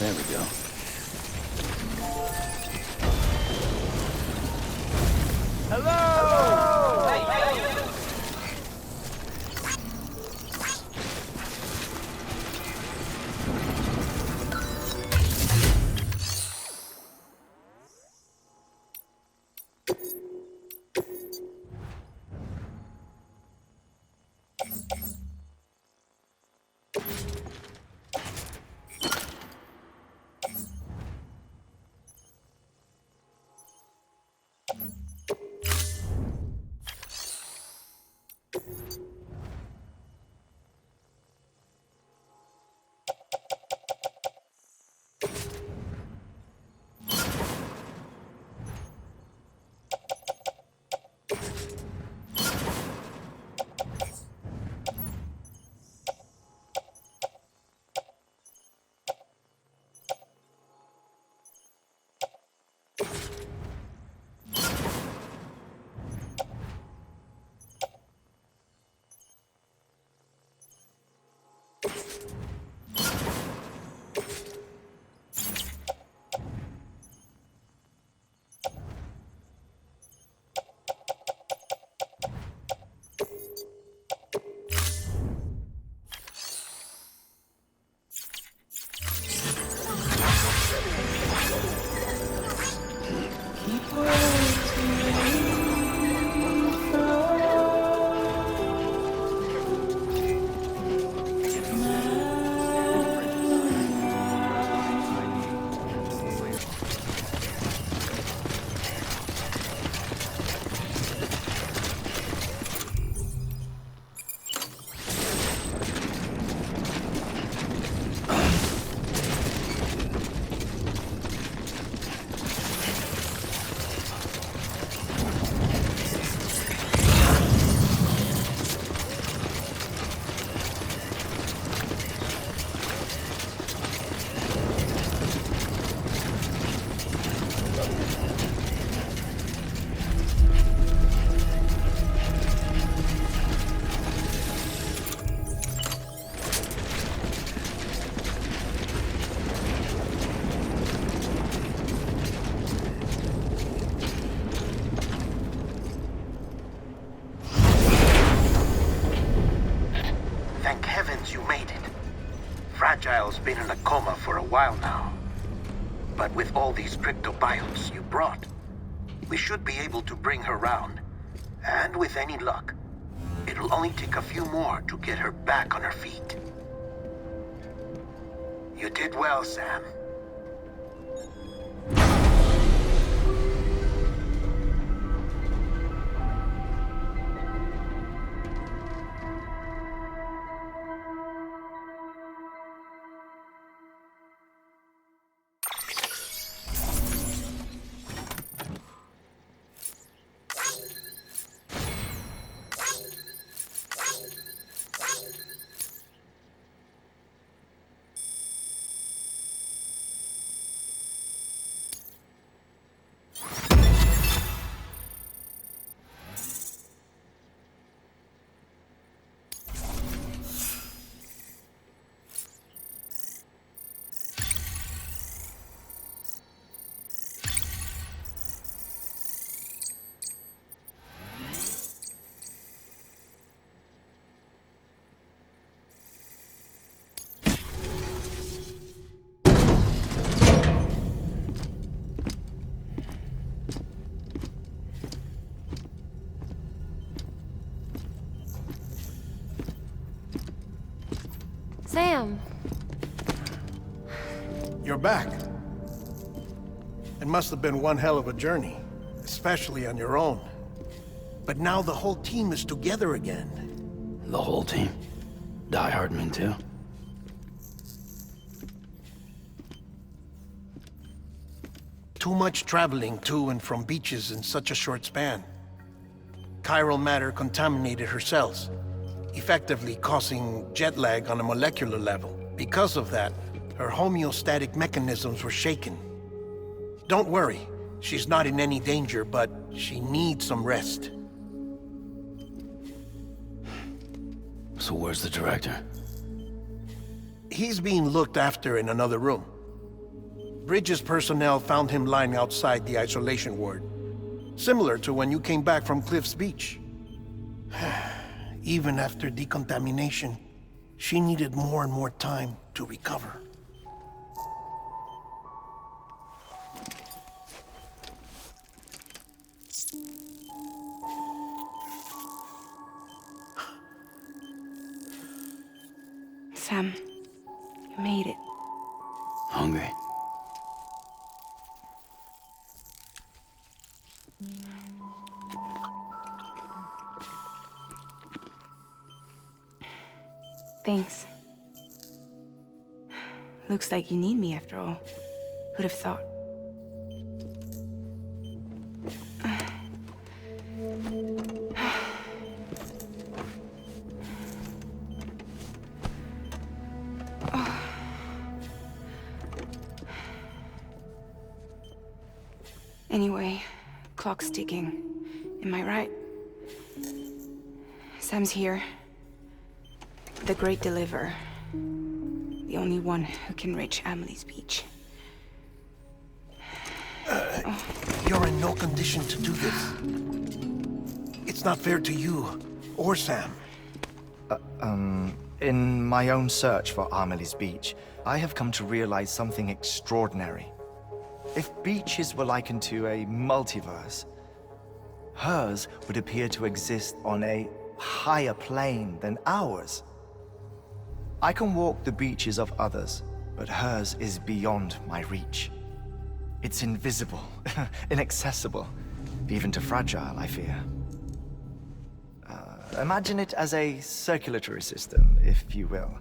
There we go. Hello! Hey. Fragile's been in a coma for a while now. But with all these cryptobiotes you brought, we should be able to bring her round. And with any luck, it'll only take a few more to get her back on her feet. You did well, Sam. Sam. You're back. It must have been one hell of a journey, especially on your own. But now the whole team is together again. The whole team? Die Hardman too? Too much traveling to and from beaches in such a short span. Chiral matter contaminated her cells, effectively causing jet lag on a molecular level. Because of that, her homeostatic mechanisms were shaken. Don't worry, she's not in any danger, but she needs some rest. So where's the director? He's being looked after in another room. Bridges personnel found him lying outside the isolation ward. Similar to when you came back from Cliff's Beach. Even after decontamination, she needed more and more time to recover. Sam, you made it. Hungry? Thanks. Looks like you need me after all. Who'd have thought? Anyway, clock's ticking. Am I right? Sam's here. The Great Deliverer. The only one who can reach Amelie's Beach. You're in no condition to do this. It's not fair to you, or Sam. In my own search for Amelie's Beach, I have come to realize something extraordinary. If beaches were likened to a multiverse, hers would appear to exist on a higher plane than ours. I can walk the beaches of others, but hers is beyond my reach. It's invisible, inaccessible, even to fragile, I fear. Imagine it as a circulatory system, if you will.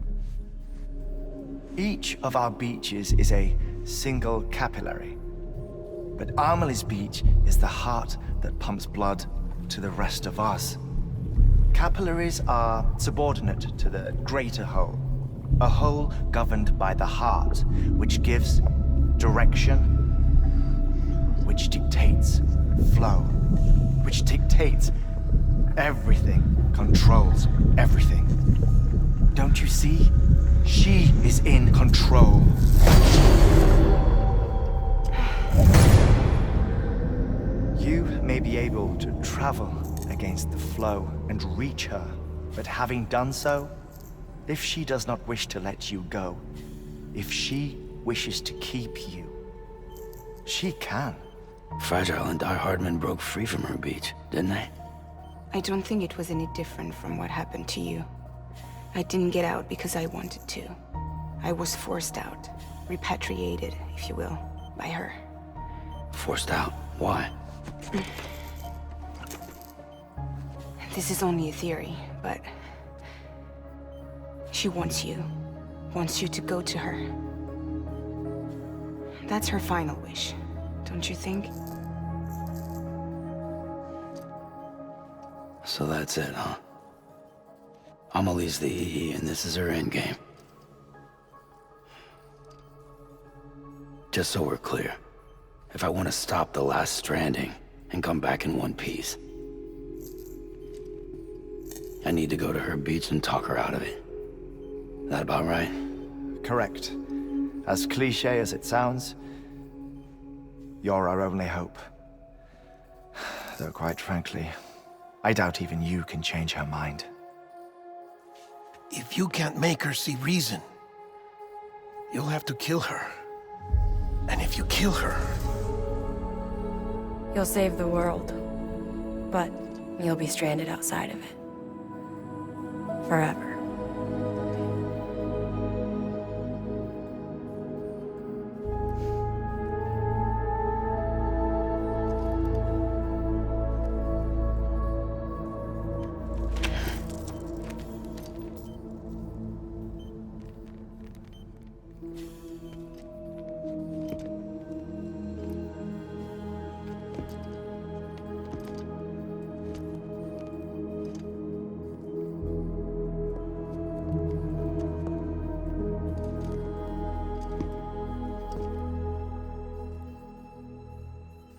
Each of our beaches is a single capillary, but Amelie's Beach is the heart that pumps blood to the rest of us. Capillaries are subordinate to the greater whole, a whole governed by the heart, which gives direction, which dictates flow, which dictates everything, controls everything. Don't you see? She is in control. You may be able to travel against the flow and reach her, but having done so, if she does not wish to let you go, if she wishes to keep you, she can. Fragile and Die Hardman broke free from her beach, didn't they? I don't think it was any different from what happened to you. I didn't get out because I wanted to. I was forced out. Repatriated, if you will, by her. Forced out? Why? This is only a theory, but... she wants you. Wants you to go to her. That's her final wish, don't you think? So that's it, huh? Amelie's the EE, and this is her endgame. Just so we're clear, if I want to stop the last stranding and come back in one piece, I need to go to her beach and talk her out of it. That about right? Correct. As cliché as it sounds, you're our only hope. Though quite frankly, I doubt even you can change her mind. If you can't make her see reason, you'll have to kill her. And if you kill her... You'll save the world, but you'll be stranded outside of it. Forever.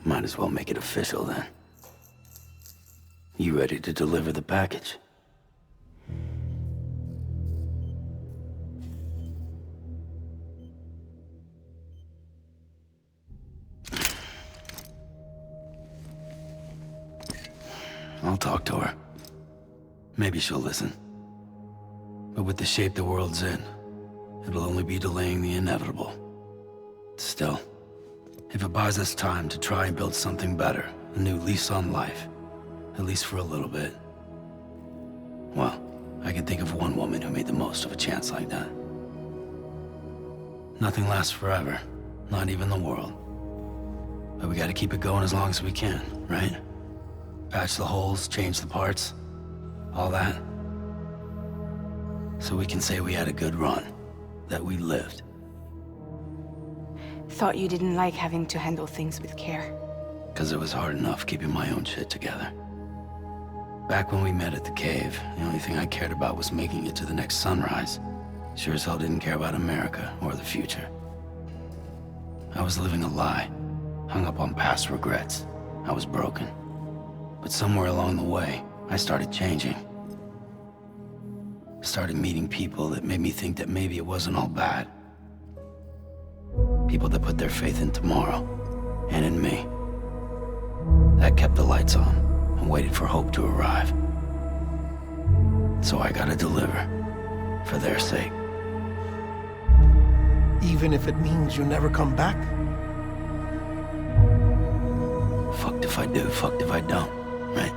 Might as well make it official then. You ready to deliver the package? I'll talk to her. Maybe she'll listen. But with the shape the world's in, it'll only be delaying the inevitable. Still, if it buys us time to try and build something better, a new lease on life, at least for a little bit, well, I can think of one woman who made the most of a chance like that. Nothing lasts forever, not even the world. But we gotta keep it going as long as we can, right? Patch the holes, change the parts, all that. So we can say we had a good run, that we lived. Thought you didn't like having to handle things with care. 'Cause it was hard enough keeping my own shit together. Back when we met at the cave, the only thing I cared about was making it to the next sunrise. Sure as hell didn't care about America or the future. I was living a lie, hung up on past regrets. I was broken. But somewhere along the way, I started changing. Started meeting people that made me think that maybe it wasn't all bad. People that put their faith in tomorrow, and in me. That kept the lights on, and waited for hope to arrive. So I gotta deliver, for their sake. Even if it means you never come back? Fucked if I do, fucked if I don't, right?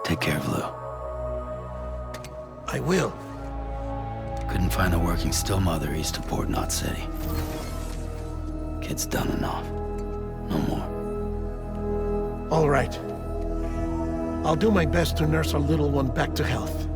Take care of Lou. I will. Couldn't find a working still mother east of Port Knot City. Kid's done enough. No more. All right. I'll do my best to nurse our little one back to health.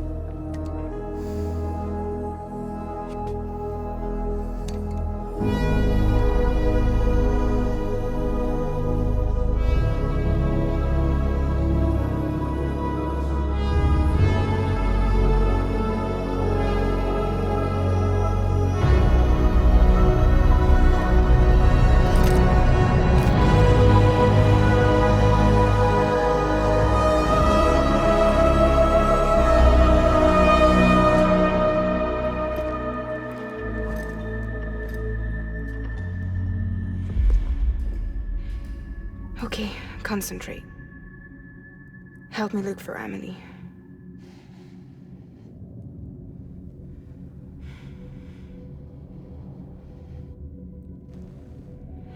Okay, concentrate. Help me look for Emily.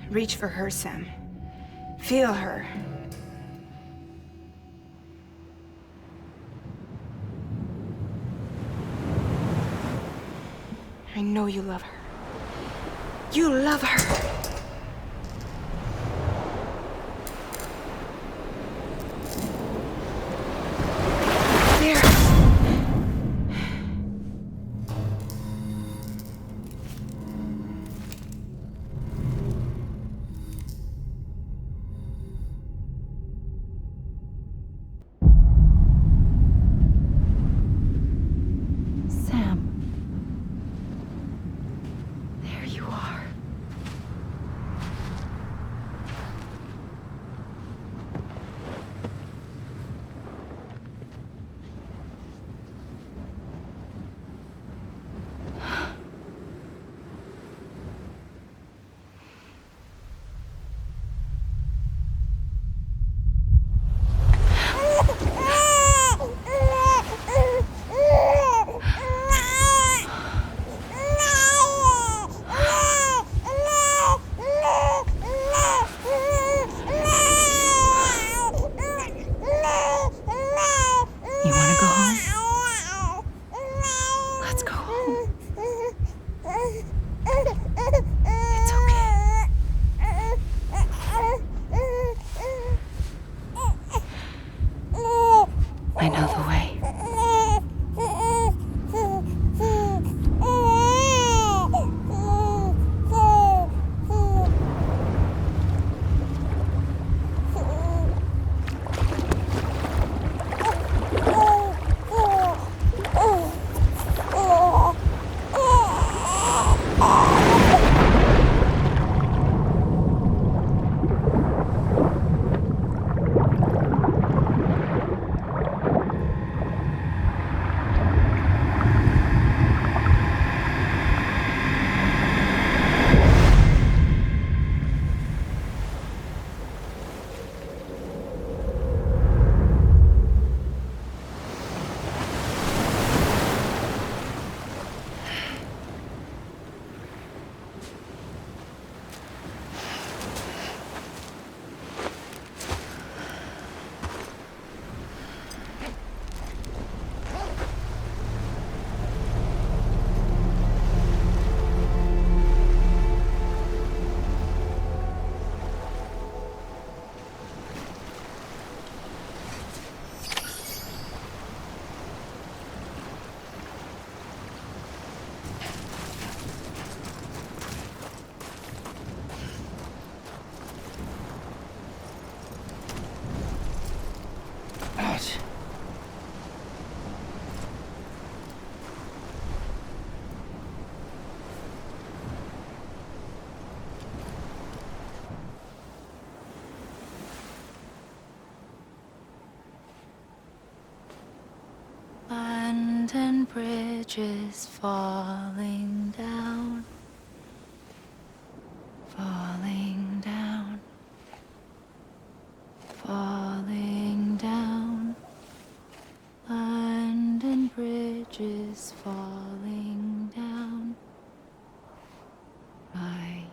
Reach for her, Sam. Feel her. I know you love her. You love her! bridges falling down, falling down, falling down. London bridges falling down, my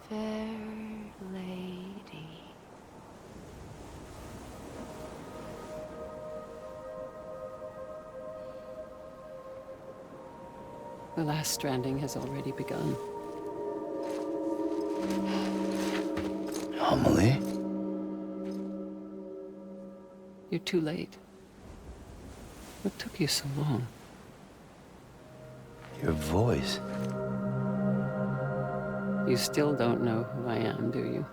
fair lady. The last stranding has already begun. Amelie? You're too late. What took you so long? Your voice. You still don't know who I am, do you?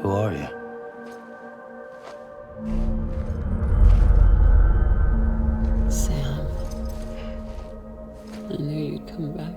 Who are you? Sam. I knew you'd come back.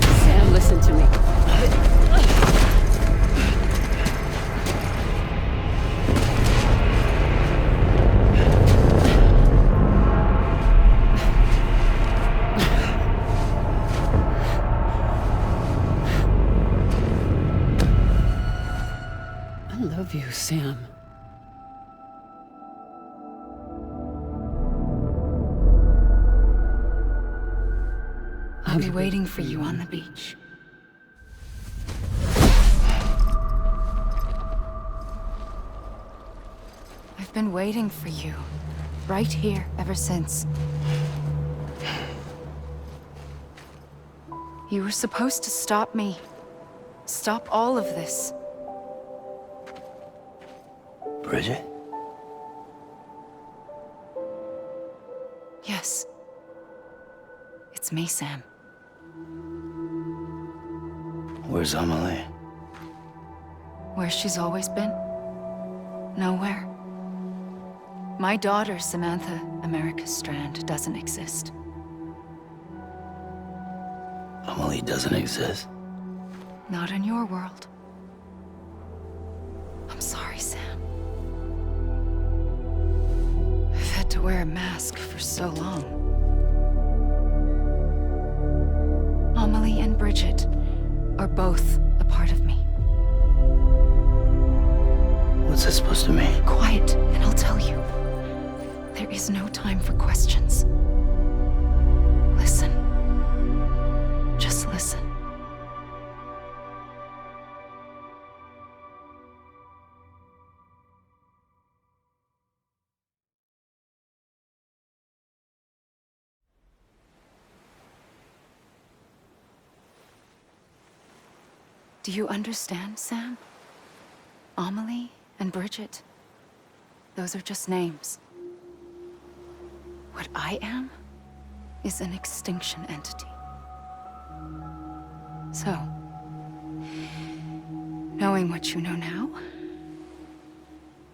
Sam, listen to me. I love you, Sam. I'll be waiting for you on the beach. I've been waiting for you, right here, ever since. You were supposed to stop me. Stop all of this. Bridget? Yes. It's me, Sam. Where's Amelie? Where she's always been. Nowhere. My daughter, Samantha America Strand, doesn't exist. Amelie doesn't exist. Not in your world. I'm sorry, Sam. I've had to wear a mask for so long. Amelie and Bridget are both a part of me. What's this supposed to mean? Quiet, and I'll tell you. There is no time for questions. Listen. Just listen. Do you understand, Sam? Amelie and Bridget, those are just names. What I am is an extinction entity. So, knowing what you know now,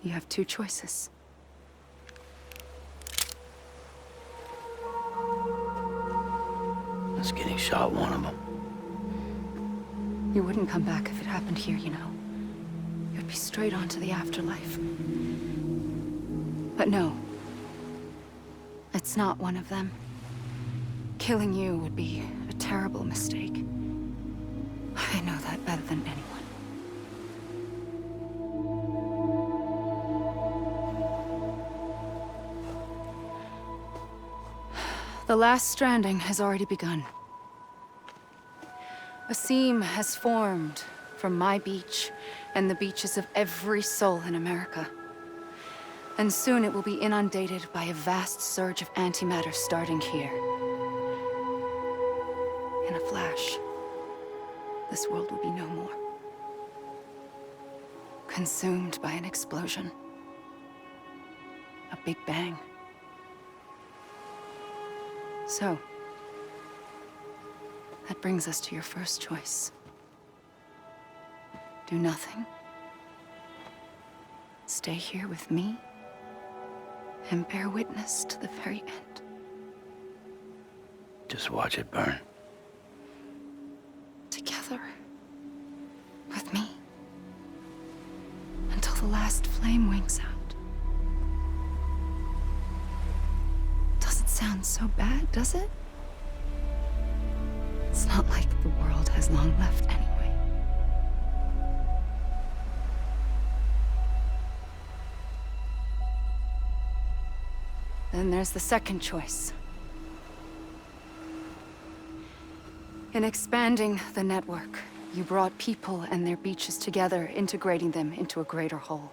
you have two choices. Us getting shot, one of them. You wouldn't come back if it happened here, you know. You'd be straight on to the afterlife. But no. It's not one of them. Killing you would be a terrible mistake. I know that better than anyone. The last stranding has already begun. A seam has formed from my beach and the beaches of every soul in America. And soon it will be inundated by a vast surge of antimatter starting here. In a flash, this world will be no more. Consumed by an explosion. A big bang. So, that brings us to your first choice. Do nothing. Stay here with me and bear witness to the very end. Just watch it burn. Together. With me. Until the last flame winks out. Doesn't sound so bad, does it? It's not like the world has long left anyway. Then there's the second choice. In expanding the network, you brought people and their beaches together, integrating them into a greater whole.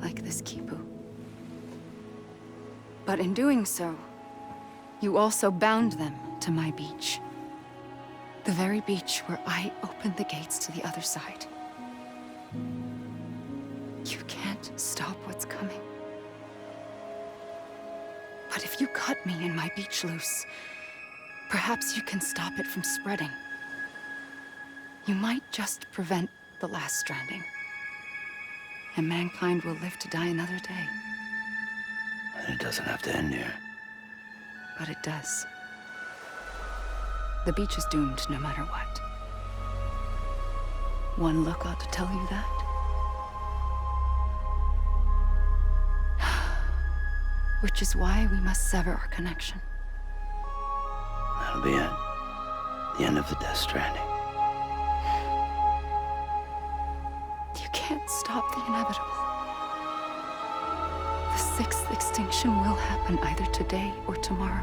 Like this Kipu. But in doing so, you also bound them to my beach. The very beach where I opened the gates to the other side. You can't stop what's coming. But if you cut me and my beach loose, perhaps you can stop it from spreading. You might just prevent the last stranding. And mankind will live to die another day. And it doesn't have to end here. But it does. The beach is doomed no matter what. One look ought to tell you that. Which is why we must sever our connection. That'll be it. The end of the Death Stranding. You can't stop the inevitable. The sixth extinction will happen either today or tomorrow.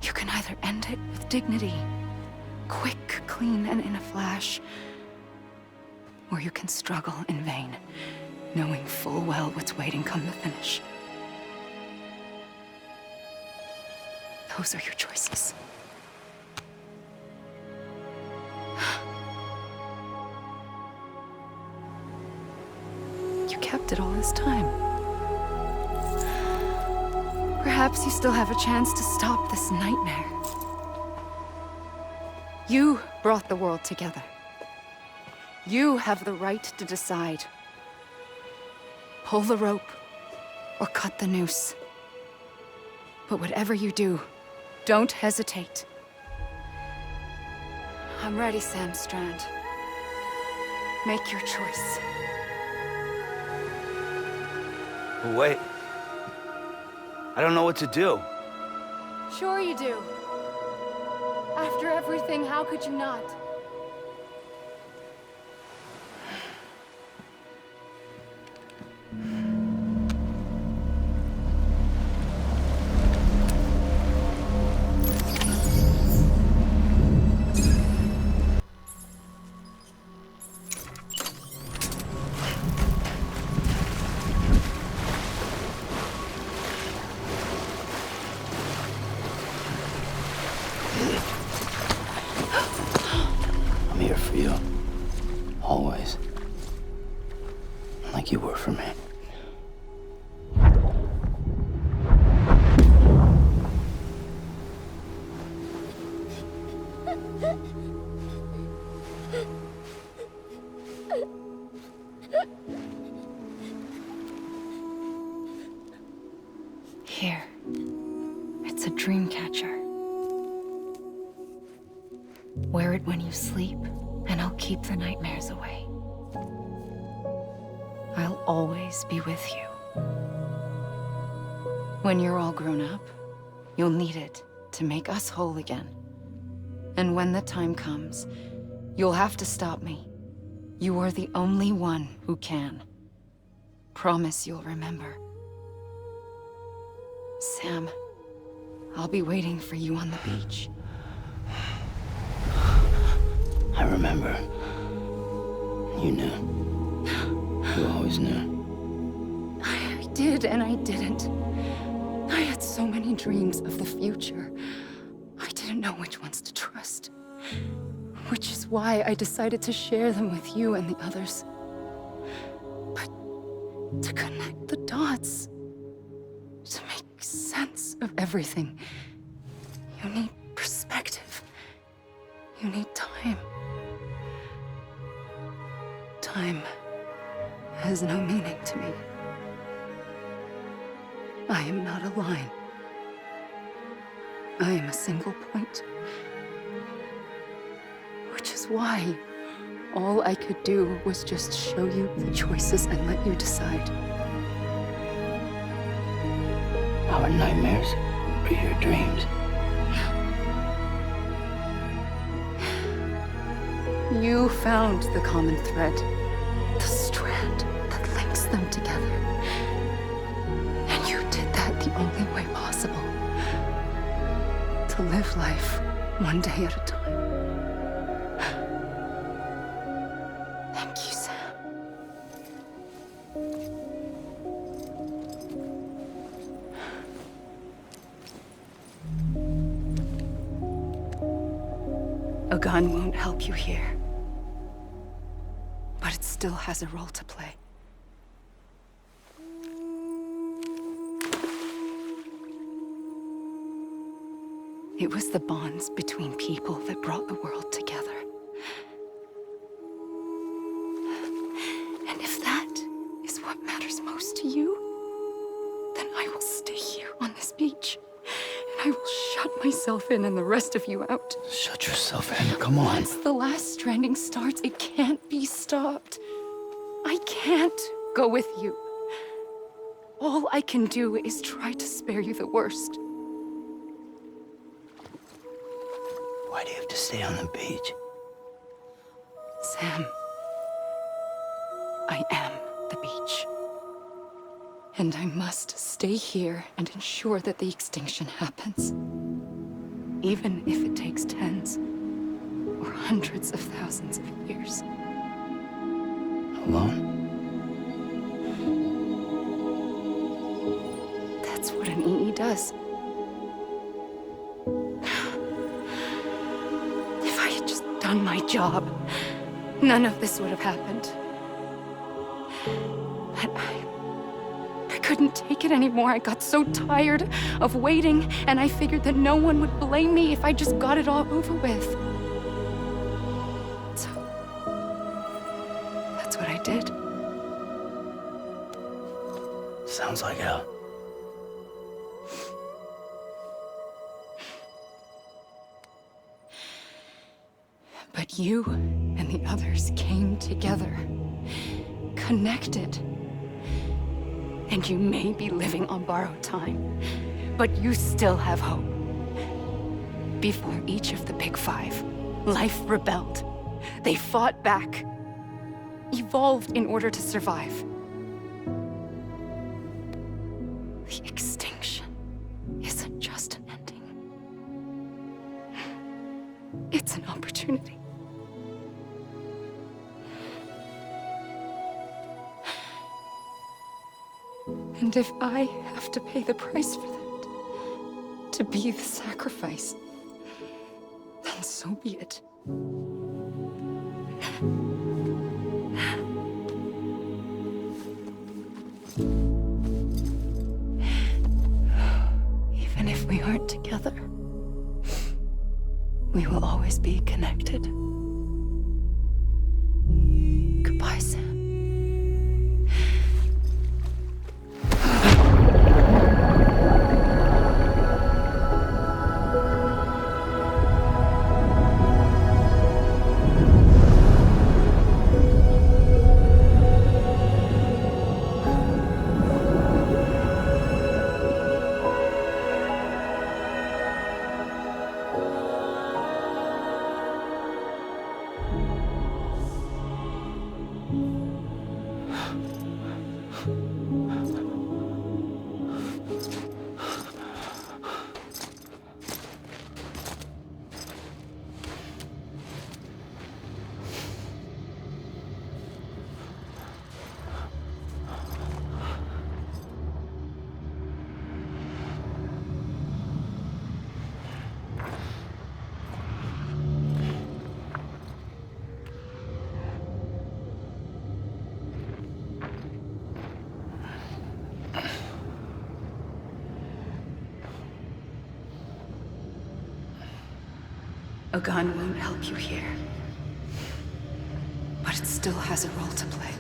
You can either end it with dignity, quick, clean, and in a flash, or you can struggle in vain, knowing full well what's waiting come the finish. Those are your choices. You kept it all this time. Perhaps you still have a chance to stop this nightmare. You brought the world together. You have the right to decide. Pull the rope, or cut the noose. But whatever you do, don't hesitate. I'm ready, Sam Strand. Make your choice. But wait. I don't know what to do. Sure you do. After everything, how could you not? I'm here for you. Always. Like you were for me. Here. It's a dream catcher. Wear it when you sleep, and I'll keep the nightmares away. I'll always be with you. When you're all grown up, you'll need it to make us whole again. And when the time comes, you'll have to stop me. You are the only one who can. Promise you'll remember. Sam, I'll be waiting for you on the beach. I remember. You knew. You always knew. I did and I didn't. I had so many dreams of the future. I didn't know which ones to trust. Which is why I decided to share them with you and the others. But to connect the dots, sense of everything. You need perspective. You need time. Time has no meaning to me. I am not a line. I am a single point. Which is why all I could do was just show you the choices and let you decide. Our nightmares are your dreams. You found the common thread, the strand that links them together. And you did that the only way possible. To live life one day at a time. Thank you, Sam. A gun won't help you here. But it still has a role to play. It was the bonds between people that brought the world together. And if that is what matters most to you, then I will stay here on this beach. And I will shut myself in and the rest of you out. Shut yourself in, come on. Once the last stranding starts, it can't be stopped. I can't go with you. All I can do is try to spare you the worst. Why do you have to stay on the beach? Sam, I am the beach. And I must stay here and ensure that the extinction happens. Even if it takes tens or hundreds of thousands of years. Alone? That's what an EE does. If I had just done my job, none of this would have happened. But I couldn't take it anymore. I got so tired of waiting, and I figured that no one would blame me if I just got it all over with. So, that's what I did. Sounds like hell. But you and the others came together, connected. And you may be living on borrowed time, but you still have hope. Before each of the Big Five, life rebelled. They fought back, evolved in order to survive. The extinction isn't just an ending. It's an opportunity. And if I have to pay the price for that, to be the sacrifice, then so be it. Even if we aren't together, we will always be connected. Goodbye, Sam. A gun won't help you here. But it still has a role to play.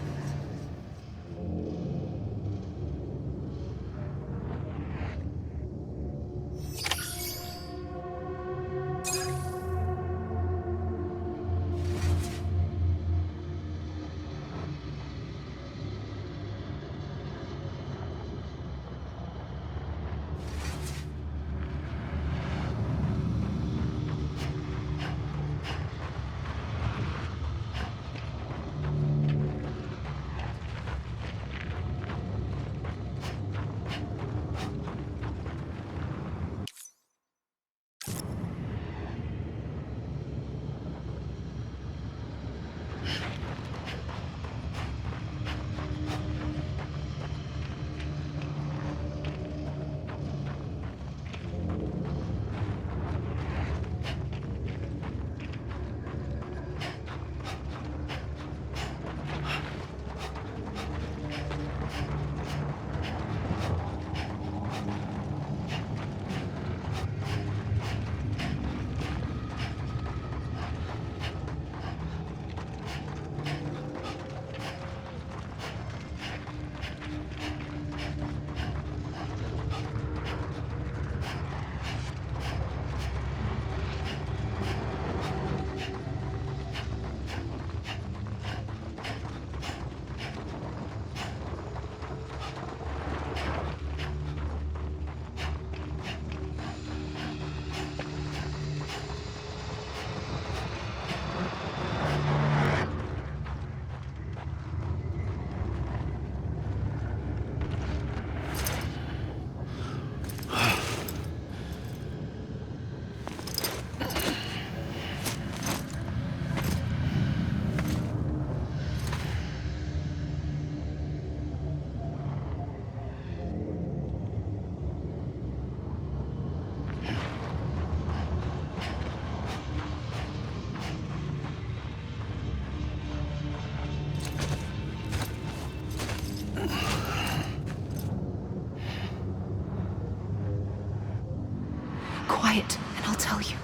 Quiet, and I'll tell you.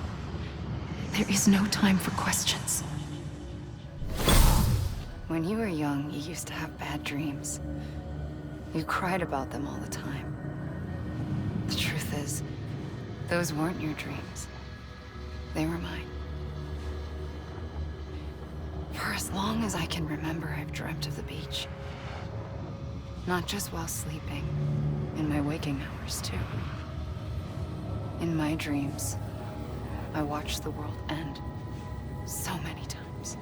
There is no time for questions. When you were young, you used to have bad dreams. You cried about them all the time. The truth is, those weren't your dreams. They were mine. For as long as I can remember, I've dreamt of the beach. Not just while sleeping, in my waking hours too. In my dreams, I watched the world end so many times.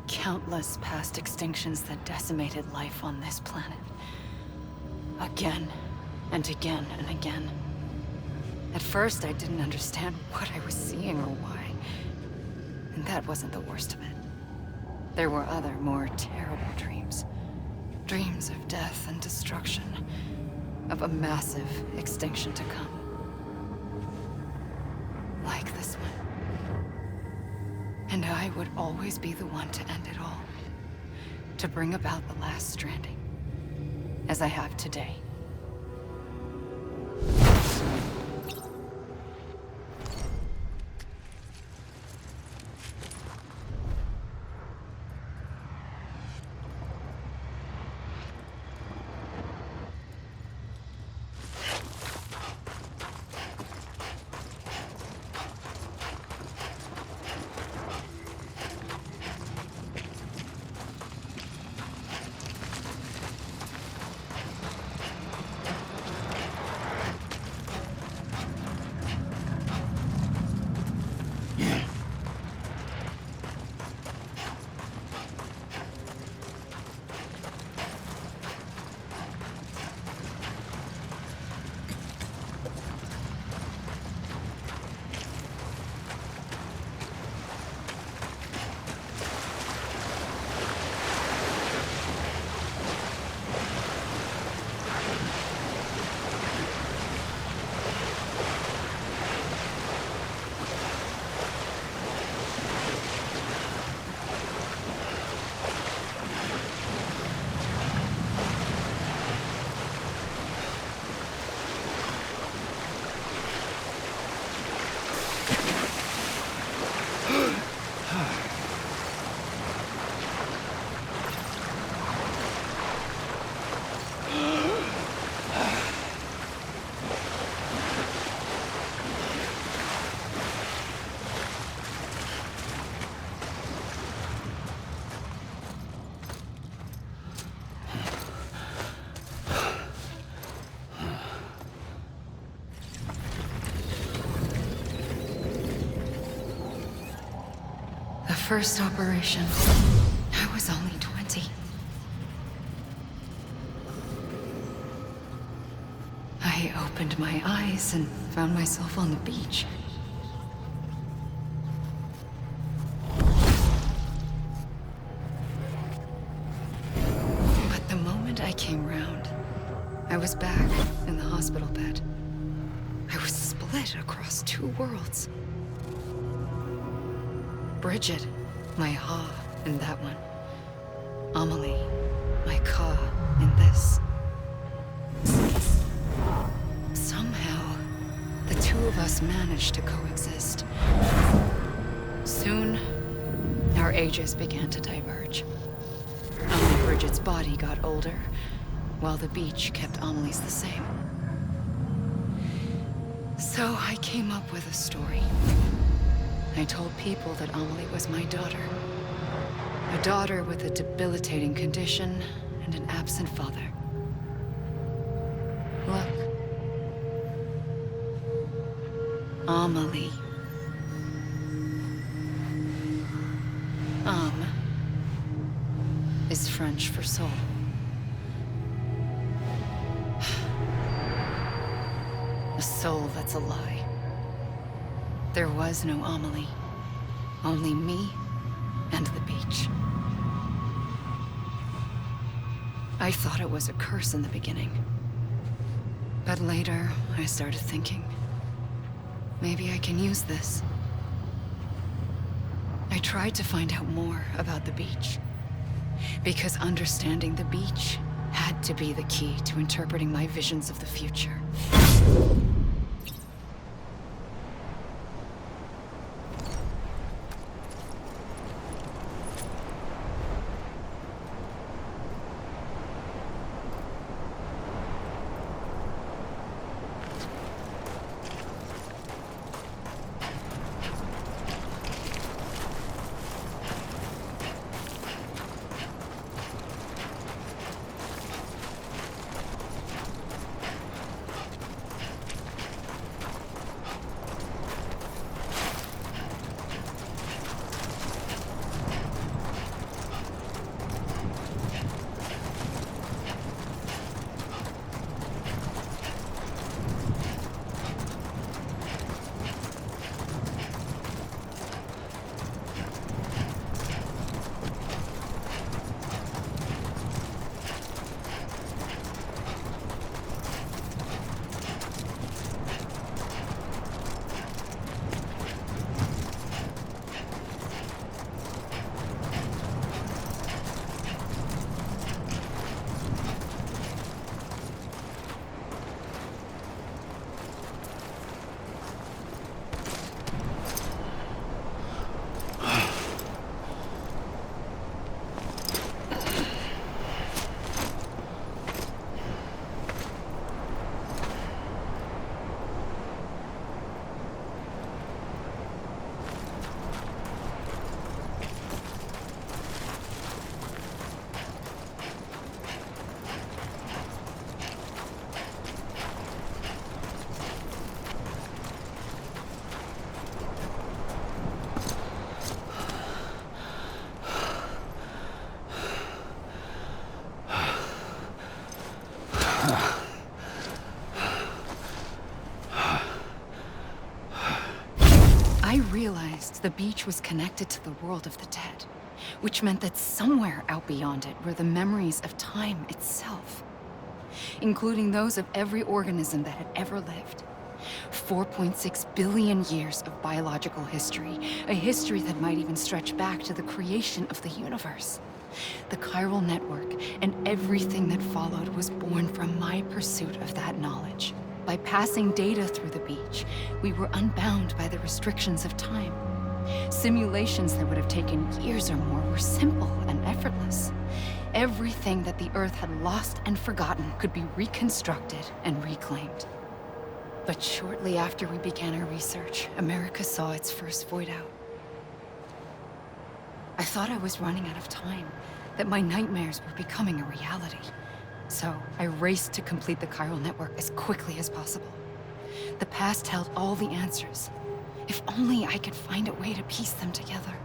Countless past extinctions that decimated life on this planet. Again, and again, and again. At first, I didn't understand what I was seeing or why. And that wasn't the worst of it. There were other, more terrible dreams. Dreams of death and destruction. Of a massive extinction to come. Like this one. And I would always be the one to end it all. To bring about the last stranding. As I have today. first operation, I was only 20. I opened my eyes and found myself on the beach. But the moment I came round, I was back in the hospital bed. I was split across two worlds. Bridget, my Ha in that one. Amelie, my Ka in this. Somehow, the two of us managed to coexist. Soon, our ages began to diverge. Only Bridget's body got older, while the beach kept Amelie's the same. So I came up with a story. I told people that Amelie was my daughter. A daughter with a debilitating condition and an absent father. Look. Amelie. Âme is French for soul. A soul that's a lie. There was no Amelie. Only me and the beach. I thought it was a curse in the beginning. But later, I started thinking, maybe I can use this. I tried to find out more about the beach. Because understanding the beach had to be the key to interpreting my visions of the future. I realized the beach was connected to the world of the dead, which meant that somewhere out beyond it were the memories of time itself, including those of every organism that had ever lived. 4.6 billion years of biological history, a history that might even stretch back to the creation of the universe. The Chiral Network and everything that followed was born from my pursuit of that knowledge. By passing data through the beach, we were unbound by the restrictions of time. Simulations that would have taken years or more were simple and effortless. Everything that the Earth had lost and forgotten could be reconstructed and reclaimed. But shortly after we began our research, America saw its first void out. I thought I was running out of time, that my nightmares were becoming a reality. So I raced to complete the Chiral Network as quickly as possible. The past held all the answers. If only I could find a way to piece them together.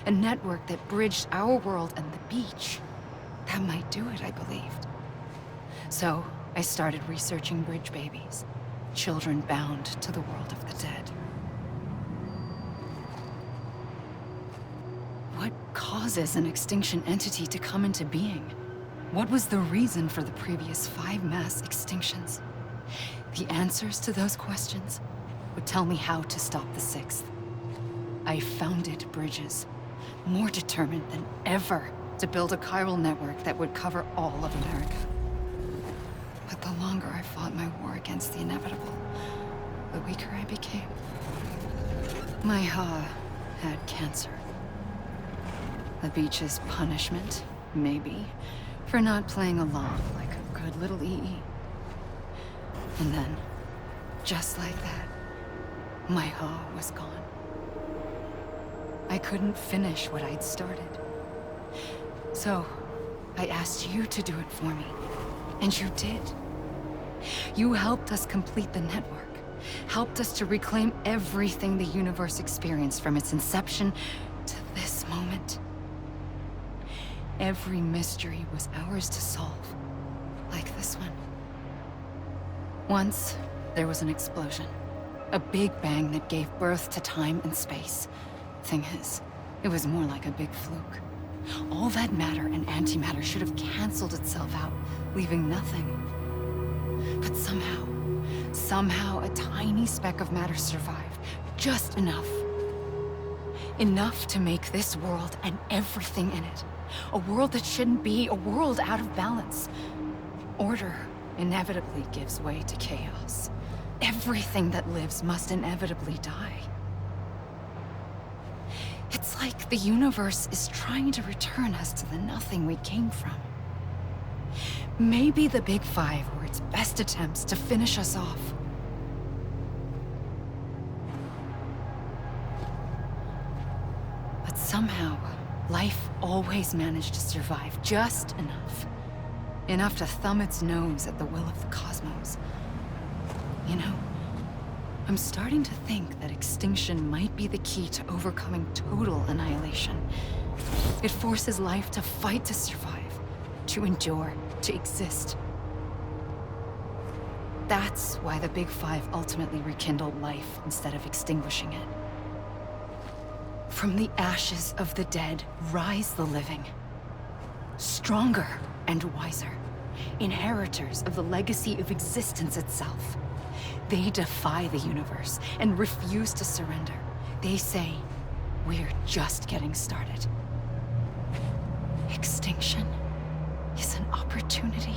A network that bridged our world and the beach. That might do it, I believed. So, I started researching bridge babies. Children bound to the world of the dead. What causes an extinction entity to come into being? What was the reason for the previous 5 mass extinctions? The answers to those questions would tell me how to stop the 6th. I founded bridges, more determined than ever to build a chiral network that would cover all of America. But the longer I fought my war against the inevitable, the weaker I became. My Ha had cancer. The beach's punishment, maybe, for not playing along like a good little EE. And then, just like that, my Ha was gone. I couldn't finish what I'd started. So, I asked you to do it for me. And you did. You helped us complete the network. Helped us to reclaim everything the universe experienced from its inception to this moment. Every mystery was ours to solve. Like this one. Once, there was an explosion. A big bang that gave birth to time and space. Thing is, it was more like a big fluke. All that matter and antimatter should have canceled itself out, leaving nothing. But somehow a tiny speck of matter survived. Just enough. Enough to make this world and everything in it. A world that shouldn't be, a world out of balance. Order inevitably gives way to chaos. Everything that lives must inevitably die. It's like the universe is trying to return us to the nothing we came from. Maybe the Big Five were its best attempts to finish us off. But somehow, life always managed to survive just enough. Enough to thumb its nose at the will of the cosmos. You know, I'm starting to think that extinction might be the key to overcoming total annihilation. It forces life to fight to survive, to endure, to exist. That's why the Big Five ultimately rekindled life instead of extinguishing it. From the ashes of the dead rise the living. Stronger and wiser. Inheritors of the legacy of existence itself. They defy the universe and refuse to surrender. They say, we're just getting started. Extinction is an opportunity.